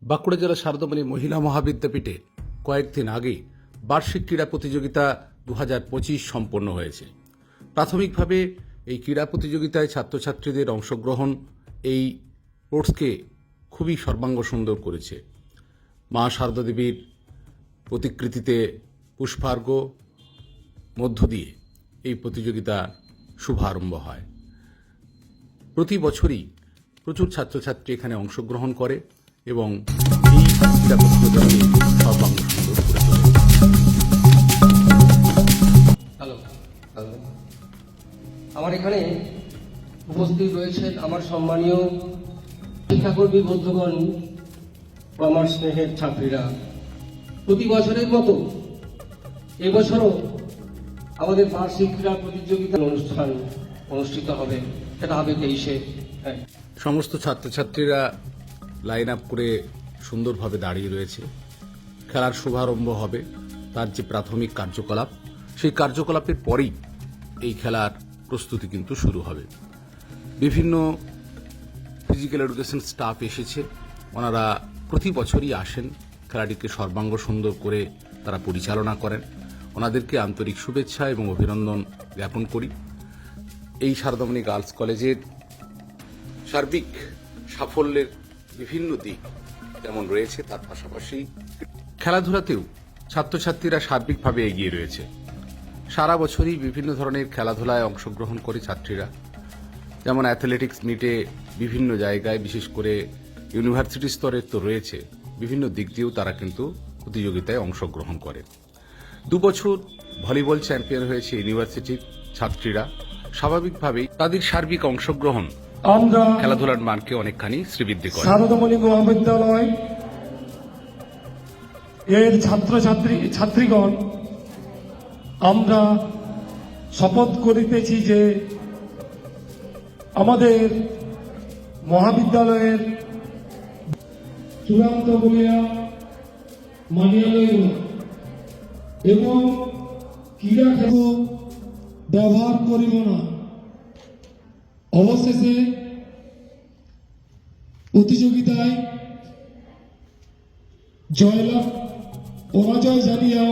বাঁকুড়া জেলা সারদামণি মহিলা মহাবিদ্যাপীঠে কয়েকদিন আগে বার্ষিক ক্রীড়া প্রতিযোগিতা 2025 সম্পন্ন হয়েছে। প্রাথমিকভাবে এই ক্রীড়া প্রতিযোগিতায় ছাত্রছাত্রীদের অংশগ্রহণ এই স্পোর্টসকে খুবই সর্বাঙ্গ সুন্দর করেছে। মা সারদা দেবীর প্রতিকৃতিতে পুষ্পার্ঘ্য মধ্য দিয়ে এই প্রতিযোগিতার শুভারম্ভ হয়। প্রতি বছরই প্রচুর ছাত্রছাত্রী এখানে অংশগ্রহণ করে এবং এই ক্রীড়া প্রতিযোগিতাকে সর্বাঙ্গ সুন্দর করে তোলে। আমার এখানে উপস্থিত রয়েছেন আমার সম্মানীয় শিক্ষাকর্মী বন্ধুগণ ও আমার স্নেহের ছাত্রীরা। প্রতি বছরের মতো এবছরও আমাদের বার্ষিক ক্রীড়া প্রতিযোগিতার অনুষ্ঠান অনুষ্ঠিত হবে। সেটা হবে 23শে। সমস্ত ছাত্রছাত্রীরা লাইন আপ করে সুন্দরভাবে দাঁড়িয়ে রয়েছে। খেলার শুভারম্ভ হবে তার যে প্রাথমিক কার্যকলাপ, সেই কার্যকলাপের পরেই এই খেলার প্রস্তুতি কিন্তু শুরু হবে। বিভিন্ন ফিজিক্যাল এডুকেশন স্টাফ এসেছে, ওনারা প্রতি বছরই আসেন, খেলাটিকে সর্বাঙ্গ সুন্দর করে তারা পরিচালনা করেন। ওনাদেরকে আন্তরিক শুভেচ্ছা এবং অভিনন্দন জ্ঞাপন করি। এই সারদামণি গার্লস কলেজের সার্বিক সাফল্যের বিভিন্ন দিক যেমন রয়েছে, তার পাশাপাশি খেলাধুলাতেও ছাত্রছাত্রীরা সার্বিকভাবে এগিয়ে রয়েছে। সারা বছরই বিভিন্ন ধরনের খেলাধুলায় অংশগ্রহণ করে ছাত্রীরা, যেমন অ্যাথলেটিক্স মিটে বিভিন্ন জায়গায়, বিশেষ করে ইউনিভার্সিটি স্তরের তো রয়েছে, বিভিন্ন দিক দিয়েও তারা কিন্তু প্রতিযোগিতায় অংশগ্রহণ করে। 2 বছর ভলিবল চ্যাম্পিয়ন হয়েছে ইউনিভার্সিটির ছাত্রীরা। স্বাভাবিকভাবেই তাদের সার্বিক অংশগ্রহণ আমরা খেলাধুলার মানকে অনেকখানি শ্রীবৃদ্ধি করে। সারদামণি মহাবিদ্যালয় এর ছাত্রীগণ আমরা শপথ করিতেছি যে আমাদের মহাবিদ্যালয়ের চূড়ান্ত বলিয়া মানিয়া লইব এবং ক্রীড়া খেলা ব্যবহার করিব না। অবশেষে প্রতিযোগিতায় জয়লাভ পরাজয় জানিয়া